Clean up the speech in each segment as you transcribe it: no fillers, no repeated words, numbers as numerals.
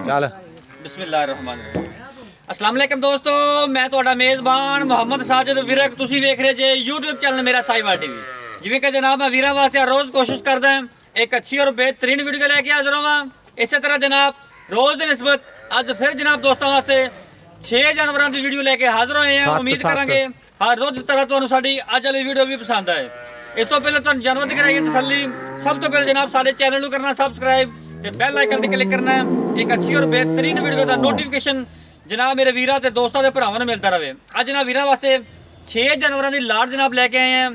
ਚੱਲ ਬਿਸਮਿਲ੍ਲਾਹਿਰਰਹਿਮਾਨਿਰਰਹੀਮ। अस्सलाम वालेकुम दोस्तों, मैं ਤੁਹਾਡਾ ਮੇਜ਼ਬਾਨ ਮੁਹੰਮਦ ਸਾਜਿਦ ਵਿਰਕ। ਤੁਸੀਂ ਵੇਖ ਰਹੇ ਜੇ YouTube ਚੈਨਲ ਮੇਰਾ ਸਾਈਵਾਲ ਟੀਵੀ। ਜਿਵੇਂ ਕਿ ਜਨਾਬ ਮੈਂ ਵੀਰਾਂ ਵਾਸਤੇ ਰੋਜ਼ ਕੋਸ਼ਿਸ਼ ਕਰਦਾ ਹਾਂ ਇੱਕ ਅੱਛੀ ਔਰ ਬਿਹਤਰੀਨ ਵੀਡੀਓ ਲੈ ਕੇ ਹਾਜ਼ਰ ਹੋਵਾਂ। ਇਸੇ ਤਰ੍ਹਾਂ ਜਨਾਬ ਰੋਜ਼ ਦੀ ਨਿਸਬਤ ਅੱਜ ਫਿਰ ਜਨਾਬ ਦੋਸਤਾਂ ਵਾਸਤੇ 6 ਜਾਨਵਰਾਂ ਦੀ ਵੀਡੀਓ ਲੈ ਕੇ ਹਾਜ਼ਰ ਹੋਏ ਹਾਂ। ਉਮੀਦ ਕਰਾਂਗੇ ਹਰ ਰੋਜ਼ ਦੀ ਤਰ੍ਹਾਂ ਤੁਹਾਨੂੰ ਸਾਡੀ ਅੱਜ ਵਾਲੀ ਵੀਡੀਓ ਵੀ ਪਸੰਦ ਆਏ। ਇਸ ਤੋਂ ਪਹਿਲਾਂ ਤੁਹਾਨੂੰ ਜਾਨਵਰ ਦੀ ਕਰਾਈਏ ਤਸੱਲੀ। ਸਭ ਤੋਂ ਪਹਿਲਾਂ ਜਨਾਬ ਸਾਡੇ ਚੈਨਲ ਨੂੰ ਕਰਨਾ ਸਬਸਕ੍ਰਾਈਬ ਤੇ ਬੈਲ ਆਈਕਨ ਤੇ ਕਲਿੱਕ ਕਰਨਾ। ਇੱਕ ਅੱਛੀ ਔਰ ਬਿਹਤਰੀਨ ਵੀਡੀਓ ਦਾ ਨੋਟੀਫਿਕੇਸ਼ਨ ਜਨਾਬ ਮੇਰੇ ਵੀਰਾਂ ਤੇ ਦੋਸਤਾਂ ਦੇ ਭਰਾਵਾਂ ਨੂੰ ਮਿਲਦਾ ਰਹੇ। ਅੱਜ ਨਾ ਵੀਰਾਂ ਵਾਸਤੇ 6 ਜਾਨਵਰਾਂ ਦੀ ਲਾਟ ਜਨਾਬ ਲੈ ਕੇ ਆਏ ਆ,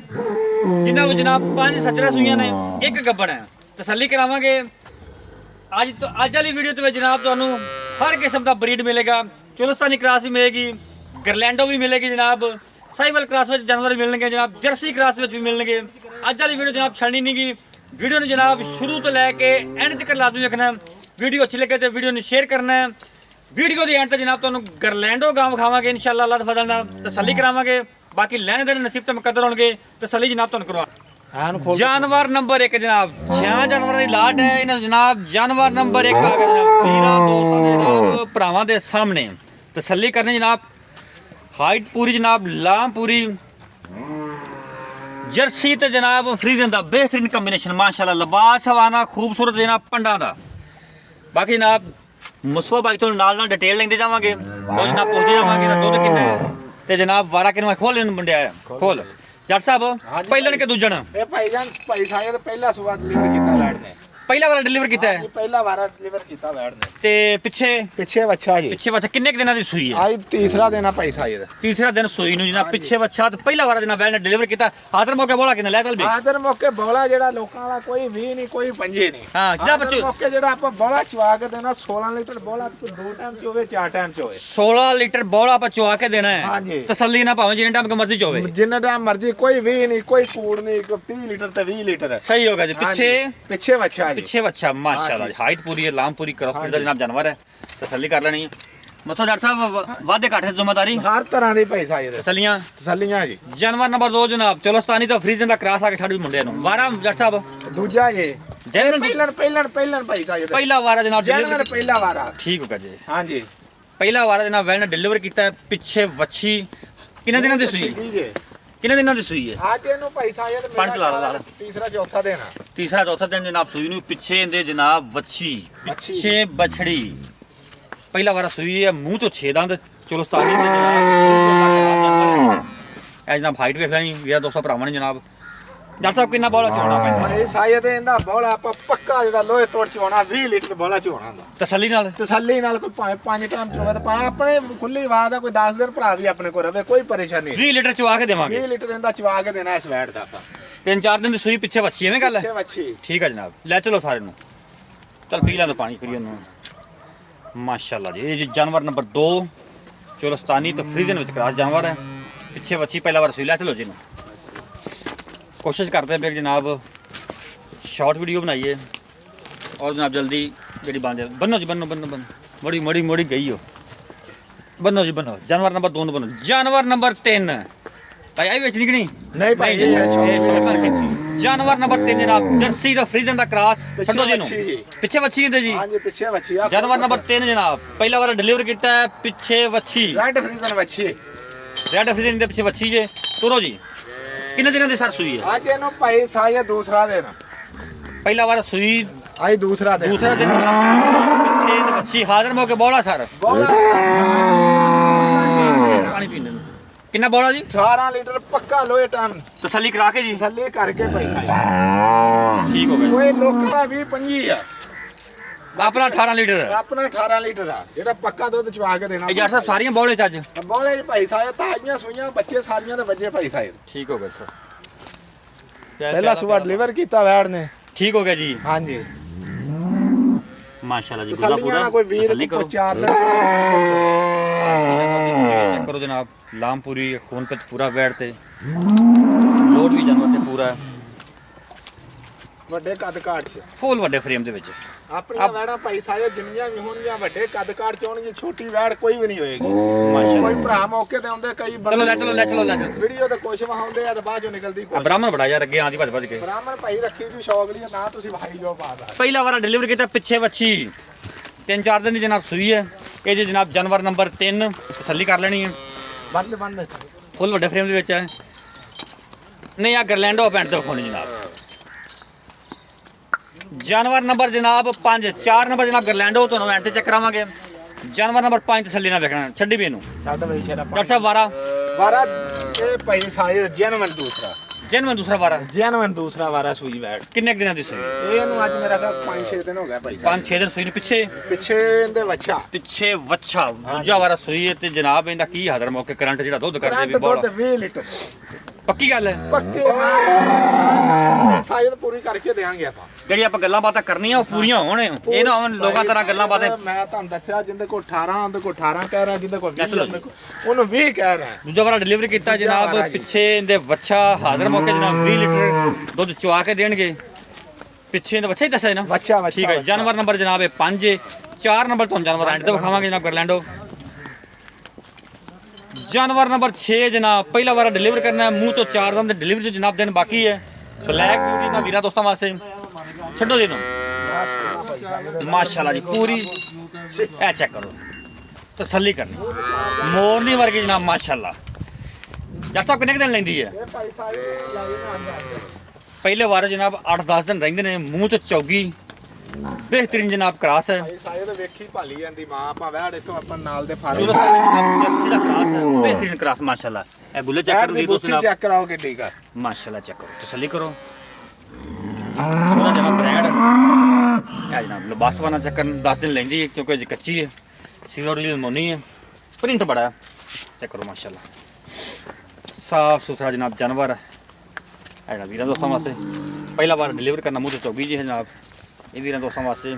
ਜਿਨ੍ਹਾਂ ਵਿੱਚ ਜਨਾਬ 5 ਸੱਜਰਾ ਸੂਈਆਂ ਨੇ, ਇੱਕ ਗੱਬਣ ਹੈ। ਤਸੱਲੀ ਕਰਾਵਾਂਗੇ ਅੱਜ ਵਾਲੀ ਵੀਡੀਓ ਤੇ ਜਨਾਬ ਤੁਹਾਨੂੰ ਹਰ ਕਿਸਮ ਦਾ ਬਰੀਡ ਮਿਲੇਗਾ। ਚੁਲਸਤਾਨੀ ਕ੍ਰਾਸ ਵੀ ਮਿਲੇਗੀ, ਗਰਲੈਂਡੋ ਵੀ ਮਿਲੇਗੀ ਜਨਾਬ, ਸਾਈਵਲ ਕ੍ਰਾਸ ਵਿੱਚ ਜਾਨਵਰ ਮਿਲਣਗੇ ਜਨਾਬ, ਜਰਸੀ ਕ੍ਰਾਸ ਵਿੱਚ ਵੀ ਮਿਲਣਗੇ। ਅੱਜ ਵਾਲੀ ਵੀਡੀਓ ਜਨਾਬ ਛੱਡਣੀ ਨਹੀਂ ਗੀ। ਵੀਡੀਓ ਨੂੰ ਜਨਾਬ ਸ਼ੁਰੂ ਤੋਂ ਲੈ ਕੇ ਐਂਡ ਤੱਕ ਲਾਜ਼ਮੀ ਵੇਖਣਾ। ਵੀਡੀਓ ਅੱਛੀ ਲੱਗੇ ਤੇ ਵੀਡੀਓ ਨੂੰ ਸ਼ੇਅਰ ਕਰਨਾ ਹੈ। ਵੀਡੀਓ ਦੀ ਐਂਡ ਤੇ ਜਨਾਬ ਤੁਹਾਨੂੰ ਗਰਲੈਂਡੋ ਗਾਂ ਵਿਖਾਵਾਂਗੇ ਇਨਸ਼ਾਅੱਲਾ ਅੱਲਾਹ ਦੇ ਫਜ਼ਲ ਨਾਲ, ਤਸੱਲੀ ਕਰਾਵਾਂਗੇ। ਬਾਕੀ ਲੈਣੇ ਦੇਣੇ ਨਸੀਬ ਤੇ ਮੁਕੱਦਰ ਹੋਣਗੇ, ਤਸੱਲੀ ਜਨਾਬ ਤੁਹਾਨੂੰ ਕਰਵਾ। ਜਾਨਵਰ ਨੰਬਰ 1 ਜਨਾਬ 6 ਜਾਨਵਰਾਂ ਦੀ ਲਾਟ ਹੈ ਇਹਨਾਂ ਜਨਾਬ। ਜਾਨਵਰ ਨੰਬਰ 1 ਆ ਗਿਆ ਜਨਾਬ ਵੀਰਾਂ ਦੋਸਤਾਂ ਦੇ ਜਨਾਬ ਭਰਾਵਾਂ ਦੇ ਸਾਹਮਣੇ। ਤਸੱਲੀ ਕਰਨੀ ਜਨਾਬ, ਹਾਈਟ ਪੂਰੀ ਜਨਾਬ, ਲਾਮ ਪੂਰੀ, ਜਰਸੀ ਤੇ ਜਨਾਬ ਫਰੀਜ਼ਨ ਦਾ ਬਿਹਤਰੀਨ ਕੰਬੀਨੇਸ਼ਨ ਮਾਸ਼ਾਅੱਲਾ। ਲਿਬਾਸ ਹਵਾਨਾ ਖੂਬਸੂਰਤ ਜਨਾਬ ਪੰਡਾਂ ਦਾ। ਬਾਕੀ ਜਨਾਬ ਮੁਸਫਾ ਬਾਈ ਤੋਂ ਨਾਲ ਡਿਟੇਲ ਲੈਂਦੇ ਜਾਵਾਂਗੇ, ਉਹ ਜਨਾਬ ਪੁੱਛਦੇ ਜਾਵਾਂਗੇ ਤਾਂ ਦੁੱਧ ਕਿੰਨਾ ਹੈ ਤੇ ਜਨਾਬ ਵਾਰਾ ਕਿੰਨਾ ਖੋਲ ਇਹਨੂੰ ਮੁੰਡਿਆ ਖੋਲ। ਜੱਟ ਸਾਹਿਬ ਪਹਿਲਣ ਕੇ ਦੂਜਣ ਇਹ ਭਾਈਜਾਨ ਭਾਈ ਸਾਹਿਬ ਪਹਿਲਾ ਸੁਆ ਡਿਲੀਵਰ ਕੀਤਾ ਵੈੜ ਨੇ, ਪਹਿਲਾ ਵਾਰਾ ਡਿਲੀਵਰ ਕੀਤਾ ਹੈ। ਪਹਿਲਾ ਵਾਰਾ ਡਿਲੀਵਰ ਕੀਤਾ ਵੈੜ ਨੇ। ਤੇ ਪਿੱਛੇ ਬੱਚਾ ਜੀ, ਪਿੱਛੇ ਬੱਚਾ ਕਿੰਨੇ ਦਿਨਾਂ ਦੀ ਸੂਈ ਹੈ? ਅੱਜ ਤੀਸਰਾ ਦਿਨ ਆ ਭਾਈ ਸਾਹਿਬ, ਤੀਸਰਾ ਦਿਨ ਸੂਈ ਨੂੰ ਜਨਾਬ। ਪਿੱਛੇ ਬੱਚਾ ਤੇ ਪਹਿਲਾ ਵਾਰਾ ਜਨਾਬ ਵੈੜ ਨੇ ਡਿਲੀਵਰ ਕੀਤਾ। ਹਾਜ਼ਰ ਮੌਕੇ ਬੋਲਾ ਕਿੰਨਾ ਲੈ ਚੱਲ ਵੀ ਹਾਜ਼ਰ ਮੌਕੇ ਬੋਲਾ ਜਿਹੜਾ ਲੋਕਾਂ ਵਾਲਾ ਕੋਈ ਵੀ ਨਹੀਂ, ਕੋਈ ਪੰਜੇ ਨਹੀਂ। ਹਾਂ ਜਿਹੜਾ ਬੱਚੇ ਮੌਕੇ ਜਿਹੜਾ ਆਪਾਂ ਬੋਲਾ ਚਵਾ ਕੇ ਦੇਣਾ 16 ਲੀਟਰ ਬੋਲਾ 2 ਟਾਈਮ ਚ ਹੋਵੇ 4 ਟਾਈਮ ਚ ਹੋਵੇ। 16 ਲੀਟਰ ਬੋਲਾ ਆਪਾਂ ਚਵਾ ਕੇ ਦੇਣਾ ਹੈ। ਹਾਂਜੀ ਤਸੱਲੀ ਨਾ ਭਾਵੇਂ ਜਿੰਨੇ ਟਾਈਮ ਮਰਜ਼ੀ ਚ ਹੋਵੇ, ਜਿੰਨਾ ਟਾਈਮ ਮਰਜ਼ੀ, ਕੋਈ ਵੀ ਨਹੀਂ, ਕੋਈ ਕੂੜ ਨਹੀਂ। 30 ਲੀਟਰ ਤੇ 20 ਲੀਟਰ ਸਹੀ ਹੋਗਾ ਜੀ। ਪਿੱਛੇ ਬੱਚਾ ਜੀ, ਪਿੱਛੇ ਬੱਚਾ ਮਾਸ਼ਾਅੱਲਾ। ਹਾਈਟ ਪੂਰੀ ਹੈ, ਲਾਮ ਪੂਰੀ, ਕ੍ਰਾਸ ਦਾ ਜਨਾਬ ਜਾਨਵਰ ਹੈ। ਤਸੱਲੀ ਕਰ ਲੈਣੀ ਹੈ। ਮਸਾ ਡਾਕਟਰ ਸਾਹਿਬ ਵਾਧੇ ਘਾਟੇ ਦੀ ਜ਼ਿੰਮੇਵਾਰੀ ਹਰ ਤਰ੍ਹਾਂ ਦੀ ਭਾਈ ਸਾਹਿਬ ਤਸੱਲੀਆਂ ਜੀ। ਜਾਨਵਰ ਨੰਬਰ 2 ਜਨਾਬ ਚੁਲਸਤਾਨੀ ਤੋਂ ਫਰੀਜ਼ਨ ਦਾ ਕ੍ਰਾਸ ਆ ਕੇ ਛੱਡ ਵੀ ਮੁੰਡਿਆਂ ਨੂੰ ਵਾਰਾ। ਡਾਕਟਰ ਸਾਹਿਬ ਦੂਜਾ ਜੀ ਪਹਿਲਾਂ ਭਾਈ ਸਾਹਿਬ ਪਹਿਲਾ ਵਾਰਾ ਜਨਾਬ ਡਿਲੀਵਰ, ਪਹਿਲਾ ਵਾਰਾ। ਠੀਕ ਹੋ ਗਿਆ ਜੀ। ਹਾਂਜੀ ਪਹਿਲਾ ਵਾਰਾ ਜਨਾਬ ਵੈਲ ਨੇ ਡਿਲੀਵਰ ਕੀਤਾ। ਪਿੱਛੇ ਵੱਛੀ ਕਿੰਨੇ ਦਿਨਾਂ ਦੀ ਸੂਈ? ਕਿੰਨੇ ਦਿਨਾਂ ਦੀ ਸੂਈ ਹੈ? ਅੱਜ ਇਹਨੂੰ ਭਾਈ ਸਾਹਿਬ ਪੰਜ ਲਾ ਤੀਸਰਾ ਚੌਥਾ ਦਿਨ ਆ। ਤੀਸਰਾ ਚੌਥਾ ਦਿਨ ਜਨਾਬ ਸੂਈ ਨੂੰ। ਪਿੱਛੇ ਇਹਦੇ ਜਨਾਬ ਵੱਛੀ, ਪਿੱਛੇ ਬਛੜੀ। ਪਹਿਲਾ ਵਾਰਾ ਸੂਈ ਹੈ, ਮੂੰਹ ਚੋਂ 6 ਦੰਦ ਚੁਲਸਤਾਨੀ ਦੇ ਜਨਾਬ। ਇਹ ਜਨਾਬ ਹਾਈਟ ਵੇਖ ਲੈਣੀ ਵੀਰਾ ਦੋਸਤਾਂ ਭਰਾਵਾਂ ਨੇ ਜਨਾਬ। ਡਾਕਟਰ ਸਾਹਿਬ ਕਿੰਨਾ ਬੋਲਾ ਚੋਣਾ ਪੈਂਦਾ? ਇਹ ਸਾਹਿਬ ਇਹਦਾ ਬੋਲਾ ਆਪਾਂ ਪੱਕਾ ਜਿਹੜਾ ਲੋਹੇ ਤੋੜ ਚੋਣਾ 20 ਲੀਟਰ ਬੋਲਾ ਚੋਣਾ ਦਾ। ਤਸੱਲੀ ਨਾਲ ਕੋਈ ਭਾਵੇਂ 5 ਟਾਈਮ ਚੋਵੇ ਤਾਂ ਆਪਣੇ ਖੁੱਲੀ ਆਵਾਜ਼ ਆ। ਕੋਈ 10 ਦਿਨ ਭਰਾ ਵੀ ਆਪਣੇ ਕੋਲ ਰਵੇ, ਕੋਈ ਪਰੇਸ਼ਾਨੀ ਨਹੀਂ। 20 ਲੀਟਰ ਚਵਾ ਕੇ ਦੇਵਾਂਗੇ। 20 ਲੀਟਰ ਇਹਦਾ ਚਵਾ ਕੇ ਦੇਣਾ ਇਸ ਵੈਟ ਦਾ ਆਪਾਂ। 3-4 ਦਿਨ ਦੀ ਸੂਈ ਪਿੱਛੇ ਵੱਛੀ, ਐਵੇਂ ਗੱਲ ਹੈ? ਵੱਛੀ ਠੀਕ ਹੈ ਜਨਾਬ। ਲੈ ਚਲੋ ਸਾਰੇ ਨੂੰ, ਚਲ ਪੀ ਲੈਂਦਾ ਪਾਣੀ ਪੀਓ ਨੂੰ। ਮਾਸ਼ਾਅੱਲਾ ਜੀ ਇਹ ਜਾਨਵਰ ਨੰਬਰ 2 ਚੁਲਸਤਾਨੀ ਤੇ ਫਰੀਜ਼ਨ ਵਿੱਚ ਕ੍ਰਾਸ ਜਾਨਵਰ ਹੈ। ਪਿੱਛੇ ਵੱਛੀ, ਪਹਿਲਾ ਵਾਰ ਸੂਈ। ਲੈ ਚਲੋ ਜੀ ਨੂੰ। कोशिश करते हैं जनाब शॉर्ट वीडियो बनाइए और जनाब जल्दी जी बन जाए। बनो जी बनो बनो बनो मोड़ी मोड़ी मोड़ी गई हो। बनो जी बनो। जानवर नंबर 2 बनो। जानवर नंबर 3 भाई आई बेचनी कि नहीं भाई। जानवर नंबर 3 जनाब जर्सी का फ्रीजन का क्रॉस छड्डो जी नु। पिछे वच्छी है जी। हां जी पिछे वच्छी। जानवर नंबर 3 जनाब पहला वाला डिलीवर किया है। पिछे वच्छी रेड फ्रीजन वच्छी, रेड फ्रीजन के पिछे वच्छी जे। तुरो जी कितने दिनों की सर सूई है? आज ਇਹਨੂੰ ਭਾਈ ਸਾਹਿਬ दूसरा दिन। पहला बार सूई आज दूसरा दिन पिछे तो अच्छी हाजिर मौके बोला सर ਬੋਲਾ पानी पीने कितना बोला जी? 18 लीटर पक्का लोहे टाइम। तसल्ली करा के जी तसल्ली करके भाई ਸਾਹਿਬ ठीक हो गया। कोई लोਕਾਂ ਦਾ 20-25 ਆ, अपना 18 लीटर ਆਪਣਾ 18 ਲੀਟਰ ਆ ਜਿਹੜਾ ਪੱਕਾ ਦੁੱਧ ਚਵਾ ਕੇ ਦੇਣਾ। यार साहब सारियां बोले आज ਬੋਲੇ ਭਾਈ ਸਾਹਿਬ ਤਾਜ਼ੀਆਂ ਸੂਈਆਂ ਬੱਚੇ ਸਾਰੀਆਂ ਦੇ ਵੱਜੇ ਭਾਈ ਸਾਹਿਬ। ठीक हो गया सर। ਪਹਿਲਾ ਸੁਆ ਡਿਲੀਵਰ ਕੀਤਾ ਵੈੜ ਨੇ। ठीक हो गया जी। ਹਾਂਜੀ माशाल्लाह जी। ਤਸੱਲੀਆਂ ਕੋਈ 20 करो 4 चेक करो जनाब। लाम पूरी खून पे पूरा बैठते लोड भी जानवर ते पूरा ਵੱਡੇ ਕੱਦ ਕਾਠ ਚ फुल ਵੱਡੇ फ्रेम ਦੇ ਵਿੱਚ। ਆਪਣੀਆਂ ਵੈੜਾਂ ਭਾਈ ਸਾਹਿਬ ਜਿੰਨੀਆਂ ਵੀ ਹੋਣਗੀਆਂ ਵੱਡੇ ਕੱਦ ਕਾਠ ਚ ਹੋਣਗੀਆਂ, ਛੋਟੀ ਵੈੜ ਕੋਈ ਵੀ ਨਹੀਂ ਹੋਏਗੀ। माशाल्लाह ਕੋਈ ਭਰਾ ਮੌਕੇ ਤੇ ਆਉਂਦੇ ਕਈ चलो ले चलो ले चलो ले चलो। ਵੀਡੀਓ ਤੇ ਕੁਛ ਵਹਾਉਂਦੇ ਆ ਤੇ ਬਾਅਦ ਚੋਂ ਨਿਕਲਦੀ ਕੋਈ। ब्राह्मण बड़ा यार अगे आंदी भज भज के। ਬ੍ਰਾਹਮਣ ਭਾਈ ਰੱਖੀ ਦੀ ਸ਼ੌਕ ਲਈ ਨਾ ਤੁਸੀਂ ਵਾਹੀ ਜੋ ਪਾਦਾ। ਪਹਿਲਾ ਵਾਰ ਡਿਲੀਵਰ ਕੀਤਾ। ਪਿੱਛੇ ਵੱਛੀ 3-4 ਦਿਨ ਦੀ ਜਨਾਬ ਸੂਈ ਹੈ। ਇਹ ਜੀ ਜਨਾਬ ਜਾਨਵਰ ਨੰਬਰ 3 ਤਸੱਲੀ ਕਰ ਲੈਣੀ ਹੈ। ਬੰਦ ਫੁੱਲ ਵੱਡੇ ਫਰੇਮ ਦੇ ਵਿੱਚ ਹੈ। ਨਹੀਂ ਆ ਗਰਲੈਂਡੋ ਪੈਂਟ ਤੇ ਵਿਖਾਉਣੀ ਜਨਾਬ। ਜਾਨਵਰ ਨੰਬਰ ਜਨਾਬ 5, 4 ਨੰਬਰ ਜਨਾਬ ਗਰਲੈਂਡੋ ਤੁਹਾਨੂੰ ਐਂਟ ਚੈੱਕ ਕਰਾਵਾਂਗੇ। ਜਾਨਵਰ ਨੰਬਰ 5 ਤਸੱਲੀ ਨਾਲ ਵੇਖਣਾ, ਛੱਡੀ ਵੀ ਇਹਨੂੰ। ਛੱਡ ਬਈ ਸ਼ੇਰਾ ਡਾਕਟਰ ਸਾਹਿਬ ਵਾਰਾ ਇਹ ਭਾਈ ਸਾਇਦ ਜੈਨੂਇਨ ਦੂਸਰਾ ਦੂਸਰਾ ਵਾਰਾ ਜੈਨੂਇਨ ਦੂਸਰਾ ਵਾਰਾ ਸੂਈ ਵੈੜ। ਕਿੰਨੇ ਕੁ ਦਿਨਾਂ ਦੀ ਸੂਈ? ਇਹਨੂੰ ਅੱਜ ਮੇਰਾ ਖਿਆਲ 5-6 ਦਿਨ ਹੋ ਗਿਆ ਭਾਈ ਸਾਹਿਬ। 5-6 ਦਿਨ ਸੂਈ ਨੂੰ ਪਿੱਛੇ ਇਹਦੇ ਬੱਚਾ ਪਿੱਛੇ ਵੱਛਾ ਦੂਜਾ ਵਾਰਾ ਸੂਈ ਹੈ। ਤੇ ਜਨਾਬ ਇਹਦਾ ਕੀ ਹਾਜ਼ਰ ਮੌਕੇ ਕਰੰਟ ਜਿਹੜਾ ਦੁੱਧ ਕਰਦੇ ਵੀ ਦੁੱਧ ਬਹੁਤ 20 ਲੀਟਰ ਪੱਕੀ ਗੱਲ ਹੈ। ਪੱਕੇ ਸਾਇਦ ਪੂਰੀ ਕਰਕੇ ਦੇਾਂਗੇ ਆਪਾਂ। ਜਿਹੜੀ ਆਪਾਂ ਗੱਲਾਂ ਬਾਤਾਂ ਕਰਨੀਆਂ ਉਹ ਪੂਰੀਆਂ ਹੋਣ। ਇਹ ਨਾ ਹੋਣ ਲੋਕਾਂ ਤਰ੍ਹਾਂ ਗੱਲਾਂ ਬਾਤਾਂ। ਮੈਂ ਤੁਹਾਨੂੰ ਦੱਸਿਆ ਜਿੰਦੇ ਕੋਲ 18 ਉਹਦੇ ਕੋਲ 18 ਕਹਿ ਰਿਹਾ, ਜਿੰਦੇ ਕੋਲ 20 ਚਲੋ ਉਹਨੂੰ 20 ਕਹਿ ਰਿਹਾ। ਦੂਜਾ ਵਾਰਾ ਡਿਲੀਵਰੀ ਕੀਤਾ ਜਨਾਬ ਪਿੱਛੇ ਇਹਦੇ ਵੱਛਾ ਹਾਜ਼ਰ ਮੌਕੇ ਜਨਾਬ 20 ਲੀਟਰ ਦੁੱਧ ਚੁਆ ਕੇ ਦੇਣਗੇ। ਪਿੱਛੇ ਇਹਦਾ ਵੱਛਾ ਹੀ ਦੱਸਿਆ ਨਾ ਬੱਚਾ ਠੀਕ ਹੈ। ਜਾਨਵਰ ਨੰਬਰ ਜਨਾਬ ਇਹ 5 ਹੈ। 4 ਨੰਬਰ ਤੁਹਾਨੂੰ ਜਾਨਵਰ ਐਂਡ ਤੇ ਵਿਖਾਵਾਂਗੇ ਜਨਾਬ ਗਰਲੈਂਡੋ। ਜਾਨਵਰ ਨੰਬਰ 6 ਜਨਾਬ ਪਹਿਲਾ ਵਾਰਾ ਡਿਲੀਵਰ ਕਰਨਾ ਹੈ। ਮੂੰਹ ਚੋਂ 4 ਦੰਦ ਡਿਲੀਵਰੀ ਚ ਜਨਾਬ ਦਿਨ ਬਾਕੀ ਹੈ। ਬਲੈਕ ਬਿਊਟੀ ਨਾ ਵੀਰਾਂ ਦੋਸਤਾਂ ਵਾਸਤੇ ਛੱਡੋ ਜੀ ਨੂੰ। ਮਾਸ਼ਾਅੱਲਾ ਜੀ ਪੂਰੀ ਇਹ ਚੈੱਕ ਕਰੋ, ਤਸੱਲੀ ਕਰਨੀ ਮੋਰਨੀ ਵਰਗੀ ਜਨਾਬ ਮਾਸ਼ਾਅੱਲਾ। ਜੱਟ ਸਾਹਿਬ ਕਿੰਨੇ ਕੁ ਦਿਨ ਲੈਂਦੀ ਹੈ? ਪਹਿਲੇ ਵਾਰ ਜਨਾਬ 8-10 ਦਿਨ ਰਹਿੰਦੇ ਨੇ। ਮੂੰਹ ਚ ਚੌਗੀ ਬਿਹਤਰੀਨ ਜਨਾਬ ਕਰਾਸ ਹੈ। ਸਾਇਦ ਵੇਖੀ ਭਾਲੀ ਜਾਂਦੀ ਮਾਂ ਆਪਾਂ ਵੈੜ ਇੱਥੋਂ ਆਪਾਂ ਨਾਲ ਦੇ ਫਾਰਮ ਸੂਰਤ ਦਾ ਜਰਸੀ ਦਾ ਕਰਾਸ ਹੈ, ਬਿਹਤਰੀਨ ਕਰਾਸ ਮਾਸ਼ਾਅੱਲਾ। ਇਹ ਬੁੱਲੇ ਚੈੱਕ ਕਰ ਲਈ ਤੁਸੀਂ ਚੈੱਕ ਕਰਾਓ ਕਿ ਠੀਕ ਆ ਮਾਸ਼ਾਅੱਲਾ। ਚੈੱਕ ਕਰੋ, ਤਸੱਲੀ ਕਰੋ। ਸੋਨਾ ਜਨਾਬ ਬ੍ਰਾਂਡ ਇਹ ਜਨਾਬ ਲਬਾਸਵਾਨਾ ਚੱਕਰ 10 ਦਿਨ ਲੈਂਦੀ ਹੈ ਕਿਉਂਕਿ ਅਜੇ ਕੱਚੀ ਹੈ। ਸੀਰੋਡੀਲ ਮੋਨੀ ਹੈ, ਪ੍ਰਿੰਟ ਬੜਾ ਚੈੱਕ ਕਰੋ ਮਾਸ਼ਾਅੱਲਾ। ਸਾਫ ਸੁਥਰਾ ਜਨਾਬ ਜਾਨਵਰ ਹੈ। ਇਹ ਜਨਾਬ ਵੀਰਾਂ ਦੋਸਤਾਂ ਵਾਸਤੇ ਪਹਿਲਾ ਵਾਰ ਡਿਲੀਵਰ ਕਰਨਾ ਮੂੰਹ ਤੇ ਚੌਗੀ ਜੀ ਹੈ ਜਨਾਬ। ਇਹ ਵੀਰਾਂ ਦੋਸਤਾਂ ਵਾਸਤੇ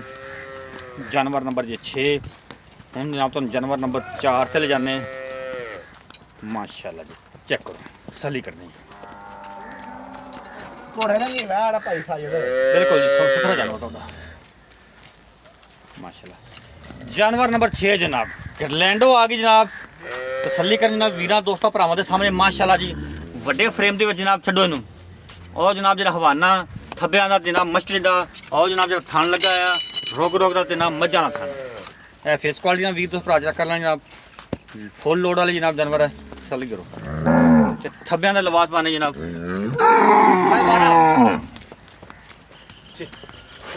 ਜਾਨਵਰ ਨੰਬਰ ਜੀ 6। ਹੁਣ ਜਨਾਬ ਤੁਹਾਨੂੰ ਜਾਨਵਰ ਨੰਬਰ 4 ਤੇ ਲੈ ਜਾਂਦੇ ਮਾਸ਼ਾਅੱਲਾ ਜੀ। ਚੈੱਕ ਕਰੋ, ਤਸੱਲੀ ਕਰਨੀ ਘੋੜੇ ਨੇ ਨਹੀਂ ਵੈੜ ਭਾਈ ਸਾਇਦ ਬਿਲਕੁਲ ਜੀ ਸਾਫ ਸੁਥਰਾ ਜਾਨਵਰ ਤੁਹਾਡਾ ਮਾਸ਼ਾਅੱਲਾ। ਜਾਨਵਰ ਨੰਬਰ 6 ਜਨਾਬ ਗਰਲੈਂਡੋ ਆ ਗਈ ਜਨਾਬ। ਤਸੱਲੀ ਕਰਨ ਜਨਾਬ ਵੀਰਾਂ ਦੋਸਤਾਂ ਭਰਾਵਾਂ ਦੇ ਸਾਹਮਣੇ ਮਾਸ਼ਾਅੱਲਾ ਜੀ। ਵੱਡੇ ਫਰੇਮ ਦੇ ਵਿੱਚ ਜਨਾਬ ਛੱਡੋ ਇਹਨੂੰ। ਉਹ ਜਨਾਬ ਜਿਹੜਾ ਹਵਾਨਾ ਥੱਬਿਆਂ ਦਾ ਜਨਾਬ ਮਸਟਰਡ ਦਾ ਉਹ ਜਨਾਬ ਜਿਹੜਾ ਥਣ ਲੱਗਾ ਆ ਰੋਗ ਦਾ ਤੇ ਜਨਾਬ ਮੱਝਾਂ ਦਾ ਥਣ। ਇਹ ਫੇਸ ਕੁਆਲਿਟੀ ਨਾਲ ਵੀਰ ਦੋਸਤ ਭਰਾ ਚੈੱਕ ਕਰ ਲੈਣ ਜਨਾਬ। ਫੁੱਲ ਲੋਡ ਵਾਲੇ ਜਨਾਬ ਜਾਨਵਰ ਹੈ। ਤਸੱਲੀ ਕਰੋ ਤੇ ਥੱਬਿਆਂ ਦਾ ਲਿਬਾਸ ਪਾਣੇ ਜਨਾਬ।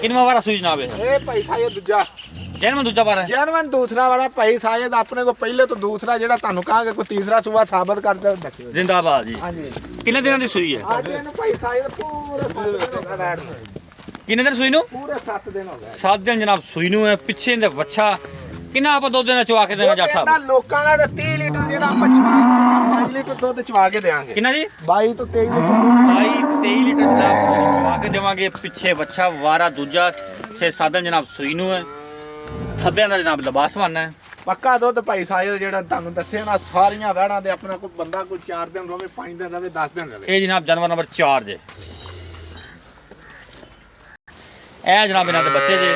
ਕਿੰਨਵਾਂ ਵਾਰਾ ਸੂਈ ਜਨਾਬ ਇਹ ਭਾਈ ਸਾਇਦ ਦੂਜਾ ਜਨਮ ਦੂਜਾ ਵਾਰਾ ਜੈਨੂਇਨ ਦੂਸਰਾ ਵਾਲਾ ਭਾਈ ਸਾਇਦ ਆਪਣੇ ਕੋ ਪਹਿਲੇ ਤੋਂ ਦੂਸਰਾ ਜਿਹੜਾ ਤੁਹਾਨੂੰ ਕਹਾਂਗੇ ਕੋਈ ਤੀਸਰਾ ਸੂਆ ਸਾਬਤ ਕਰਦੇ ਦੱਸਿਓ। ਜ਼ਿੰਦਾਬਾਦ ਜੀ। ਹਾਂਜੀ ਕਿੰਨੇ ਦਿਨਾਂ ਦੀ ਸੂਈ ਹੈ? ਅੱਜ ਇਹਨੂੰ ਭਾਈ ਸਾਇਦ ਪੂਰੇ 7 ਦਿਨ ਹੋ ਗਏ ਵੈੜ ਨੂੰ। ਕਿੰਨੇ ਦਿਨ ਸੂਈ ਨੂੰ? ਪੂਰੇ 7 ਦਿਨ ਹੋ ਗਏ। 7 ਦਿਨ ਜਨਾਬ ਸੂਈ ਨੂੰ ਹੈ। ਪਿੱਛੇ ਦੇ ਵੱਛਾ ਕਿੰਨਾ ਆਪਾਂ ਦੁੱਧ ਦੇਣਾ ਚਵਾ ਕੇ ਦੇਣਾ ਜੱਟ ਇਹਨਾਂ ਸਾਹਿਬ? ਲੋਕਾਂ ਦਾ 30 ਲੀਟਰ ਜਿਹੜਾ ਆਪਾਂ ਚਵਾ 5 ਲੀਟਰ ਦੁੱਧ ਚਵਾ ਕੇ ਦੇਵਾਂਗੇ। ਕਿੰਨਾ ਜੀ? 22 ਤੋਂ 23 ਲੀਟਰ 23 ਲੀਟਰ ਜਨਾਬ ਦੁੱਧ ਚਵਾ ਕੇ ਦੇਵਾਂਗੇ। ਪਿੱਛੇ ਵੱਛਾ ਵਾਰਾ ਦੂਜਾ 6-7 ਦਿਨ ਜਨਾਬ ਸੂਈ ਨੂੰ ਹੈ। ਥੱਬਿਆਂ ਦਾ ਜਨਾਬ ਲਿਬਾਸ ਬਣਨਾ ਹੈ। ਪੱਕਾ ਦੁੱਧ ਭਾਈ ਸਾਇਦ ਜਿਹੜਾ ਤੁਹਾਨੂੰ ਦੱਸਿਆ ਨਾ ਸਾਰੀਆਂ ਵੈੜਾਂ ਦੇ ਆਪਣਾ ਕੋਈ ਬੰਦਾ ਕੋਈ 4 ਦਿਨ ਰਵੇ 5 ਦਿਨ ਰਵੇ 10 ਦਿਨ ਰਵੇ। ਇਹ ਜਨਾਬ ਜਾਨਵਰ ਨੰਬਰ 4 ਜੇ। ਇਹ ਜਨਾਬ ਇਹਨਾਂ ਦੇ ਬੱਚੇ ਜੇ।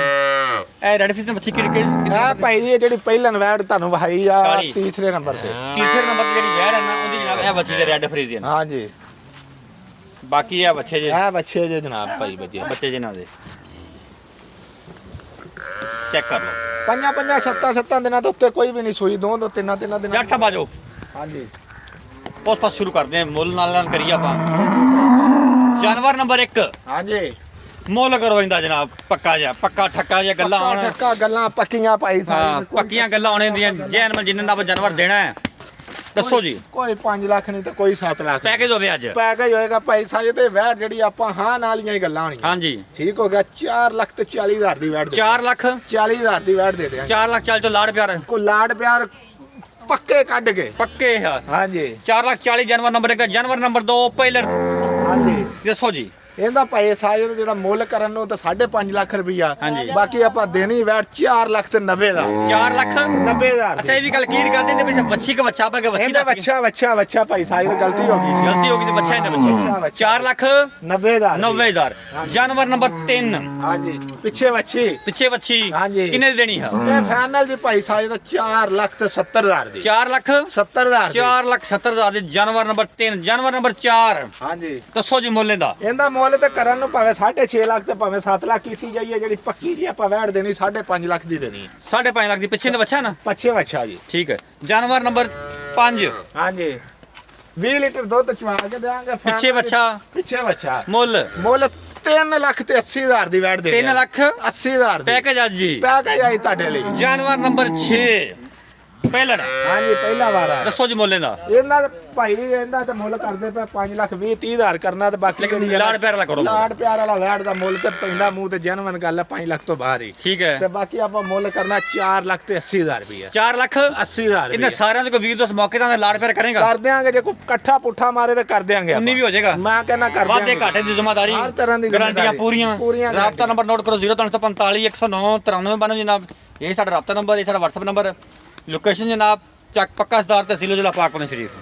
ਇਹ ਰੈਡ ਫਿਸ਼ ਦੇ ਬੱਚੇ ਕਿਹੜੀ ਇਹ ਭਾਈ ਜੀ ਜਿਹੜੀ ਪਹਿਲਨ ਵੈੜ ਤੁਹਾਨੂੰ ਵਹਾਈ ਆ ਕਾਲੀ। ਤੀਸਰੇ ਨੰਬਰ ਤੇ। ਤੀਸਰੇ ਨੰਬਰ ਤੇ ਜਿਹੜੀ ਵੈੜ ਹੈ ਨਾ ਉਹਦੀ ਜਨਾਬ ਇਹ ਬੱਚੇ ਜੇ ਰੈਡ ਫਰੀਜ਼ੀਅਨ। ਹਾਂਜੀ ਬਾਕੀ ਇਹ ਬੱਚੇ ਜੇ ਇਹ ਬੱਚੇ ਜੇ ਜਨਾਬ ਭਾਈ ਬੱਚੇ ਬੱਚੇ ਜੇ ਨਾਲ ਦੇ ਚੈੱਕ ਕਰ ਲਓ। 5 7 ਦਿਨਾਂ ਦੇ ਉੱਤੇ ਕੋਈ ਵੀ ਨਹੀਂ ਸੂਈ। 2 3 ਦਿਨਾਂ ਜੱਟ ਸਾਹਿਬ ਆ ਜਾਓ। ਹਾਂਜੀ ਉਸ ਪਾਸ ਸ਼ੁਰੂ ਕਰਦੇ ਹਾਂ। ਮੁੱਲ ਨਾਲ ਕਰੀਏ ਆਪਾਂ। ਜਾਨਵਰ ਨੰਬਰ 1 ਹਾਂਜੀ ਮੁੱਲ ਕਰੋ ਇਹਦਾ ਜਨਾਬ ਪੱਕਾ ਜਿਹਾ ਪੱਕਾ ਠੱਕਾ ਜਿਹਾ ਗੱਲਾਂ ਆਉਣ। ਠੱਕਾ ਗੱਲਾਂ ਪੱਕੀਆਂ ਭਾਈ ਹਾਂ ਸਾਹਿਬ। ਪੱਕੀਆਂ ਗੱਲਾਂ ਆਉਣੇ ਦੀਆਂ ਜੈਨ ਜਿੰਨਾਂ ਦਾ ਆਪਾਂ ਜਾਨਵਰ ਦੇਣਾ ਹੈ ਦੱਸੋ ਜੀ। ਕੋਈ 5 ਲੱਖ ਨਹੀਂ ਤਾਂ ਕੋਈ 7 ਲੱਖ ਪੈਕੇਜ ਹੋਵੇ ਅੱਜ। ਪੈਕੇਜ ਹੋਏਗਾ ਭਾਈ ਸਾਹਿਬ ਤੇ ਵੈੜ ਜਿਹੜੀ ਆਪਾਂ ਹਾਂ ਨਾਲੀਆਂ ਹੀ ਗੱਲਾਂ ਹੋਣੀਆਂ। ਹਾਂਜੀ ਠੀਕ ਹੋ ਗਿਆ। 4 ਲੱਖ ਤੇ 40,000 ਦੀ ਵੈੜ ਦੇ 4 ਲੱਖ 40,000 ਦੀ ਵੈੜ ਦੇ ਦਿਆਂਗੇ। 4 ਲੱਖ ਚੱਲ ਤੋਂ ਲਾੜ ਪਿਆਰ ਕੋ ਲਾਡ ਪਿਆਰ ਪੱਕੇ ਕੱਢ ਕੇ ਪੱਕੇ ਆ। ਹਾਂਜੀ 4 ਲੱਖ 40 ਜਾਨਵਰ ਨੰਬਰ 1। ਜਾਨਵਰ ਨੰਬਰ 2 ਪਹਿਲਰ ਹਾਂਜੀ ਦੱਸੋ ਜੀ। ਇਹਦਾ ਭਾਈ ਸਾਹਿਬ ਜਿਹੜਾ ਮੁੱਲ ਕਰਨ ਨੂੰ ਤਾਂ 5.5 ਲੱਖ ਰੁਪਈਆ। ਹਾਂਜੀ। ਬਾਕੀ ਆਪਾਂ ਦੇਣੀ ਵੈਟ 4 ਲੱਖ ਤੇ 90 ਦਾ 4 ਲੱਖ 90,000 ਅੱਛਾ ਇਹ ਵੀ ਗੱਲ ਕਲੀਅਰ ਕਰ ਦਿੰਦੇ ਪਿੱਛੇ ਵੱਛੀ ਕਾ ਬੱਚਾ ਪਾ ਕੇ ਵੱਛੀ ਇਹਦਾ ਦੱਸ ਬੱਚਾ ਭਾਈ ਸਾਹਿਬ ਗਲਤੀ ਹੋ ਗਈ ਸੀ। ਗਲਤੀ ਹੋ ਗਈ ਤੇ ਬੱਚਾ ਇਹਦਾ ਬੱਚਾ ਬੱਚਾ। 4 ਲੱਖ 90,000 90,000। ਜਾਨਵਰ ਨੰਬਰ 3 ਹਾਂਜੀ ਪਿੱਛੇ ਵੱਛੀ ਪਿੱਛੇ ਵੱਛੀ ਹਾਂਜੀ। ਕਿੰਨੇ ਦੀ ਦੇਣੀ ਹੈ? ਤੇ ਫਾਈਨਲ ਜੀ ਭਾਈ ਸਾਹਿਬ ਦਾ 4 ਲੱਖ ਤੇ 70,000 ਦੀ 4 ਲੱਖ 70,000 ਦੀ। 4 ਲੱਖ 70,000 ਦੇ ਜਾਨਵਰ ਨੰਬਰ 3। ਜਾਨਵਰ ਨੰਬਰ 4 ਹਾਂਜੀ ਦੱਸੋ ਜੀ ਮੁੱਲ ਇਹਦਾ। ਇਹਦਾ ਮੁੱਲ ਤੇ ਕਰਨ ਨੂੰ ਭਾਵੇਂ 6.5 ਲੱਖ ਤੇ ਭਾਵੇਂ 7 ਲੱਖ ਕੀਤੀ ਜਾਈਏ, ਜਿਹੜੀ ਪੱਕੀ ਜੀ ਆਪਾਂ ਵੈੜ ਦੇਣੀ 5.5 ਲੱਖ ਦੀ ਦੇਣੀ। 5.5 ਲੱਖ ਦੀ ਪਿੱਛੇ ਦਾ ਬੱਚਾ ਨਾ? ਪੱਛੇ ਵੱਛਾ ਜੀ। ਠੀਕ ਹੈ। ਜਾਨਵਰ ਨੰਬਰ 5। ਹਾਂਜੀ 20 ਲੀਟਰ ਦੁੱਧ ਚਵਾ ਕੇ ਦੇਵਾਂਗੇ। ਪਿੱਛੇ ਵੱਛਾ? ਪਿੱਛੇ ਵੱਛਾ। ਮੁੱਲ 3 ਲੱਖ ਤੇ 80 ਹਜ਼ਾਰ ਦੀ ਵੈੜ ਦੇ 3 ਲੱਖ 80 ਹਜ਼ਾਰ ਦੀ ਪੈਕੇਜ ਅੱਜ ਜੀ। ਪੈਕੇਜ ਆਈ ਤੁਹਾਡੇ ਲਈ। ਜਾਨਵਰ ਨੰਬਰ 6 ਪਹਿਲੜ। ਹਾਂਜੀ ਪਹਿਲਾ ਵਾਰ ਆ। ਦੱਸੋ ਜੀ ਮੁੱਲ ਇਹਦਾ। ਇਹਨਾਂ ਦਾ ਭਾਈ ਇਹਦਾ ਤੇ ਮੁੱਲ ਕਰਦੇ ਪਏ 5 ਲੱਖ 20 30 ਹਜ਼ਾਰ ਕਰਨਾ ਤੇ ਬਾਕੀ ਲੇਕਿਨ ਲਾੜ ਪਿਆਰ ਵਾਲਾ ਕਰੋ। ਲਾੜ ਪਿਆਰ ਵਾਲਾ ਵੈੜ ਦਾ ਮੁੱਲ ਤੇ ਪੈਂਦਾ ਮੂੰਹ ਤੇ ਜਨਮਨ ਗੱਲ ਹੈ 5 ਲੱਖ ਤੋਂ ਬਾਹਰ ਹੀ। ਠੀਕ ਹੈ। ਤੇ ਬਾਕੀ ਆਪਾਂ ਮੁੱਲ ਕਰਨਾ 4 ਲੱਖ ਤੇ 80 ਹਜ਼ਾਰ ਰੁਪਏ। 4 ਲੱਖ 80 ਹਜ਼ਾਰ ਇਹਨਾਂ ਸਾਰਿਆਂ ਦੇ ਕੋਈ ਵੀਰ ਦੋਸਤ ਮੌਕੇ ਤਾਂ ਲਾੜ ਪਿਆਰ ਕਰੇਗਾ? ਕਰ ਦਿਆਂਗੇ, ਜੇ ਕੋਈ ਇਕੱਠਾ ਪੁੱਠਾ ਮਾਰੇ ਤੇ ਕਰ ਦਿਆਂਗੇ। 19 ਵੀ ਹੋ ਜਾਏਗਾ। ਮੈਂ ਕਹਿੰਦਾ ਕਰ ਵਾਧੇ ਦਿਆਂਗੇ। ਘਾਟੇ ਦੀ ਜ਼ਿੰਮੇਵਾਰੀ, ਹਰ ਤਰ੍ਹਾਂ ਦੀ ਗਾਰੰਟੀਆਂ ਪੂਰੀਆਂ। ਪੂਰੀਆਂ ਰਾਬਤਾ ਨੰਬਰ ਨੋਟ ਕਰੋ 0345 109 9392 ਜਨਾਬ। ਇਹ ਸਾਡਾ ਰਾਬਤਾ ਨੰਬਰ, ਇਹ ਸਾਡਾ WhatsApp ਨੰਬਰ। ਲੋਕੇਸ਼ਨ ਜਨਾਬ ਚੱਕ ਪੱਕਾ ਸਰਦਾਰ ਤਹਿਸੀਲ ਜ਼ਿਲ੍ਹਾ ਪਾਕਪੁਰ ਸ਼ਰੀਫ।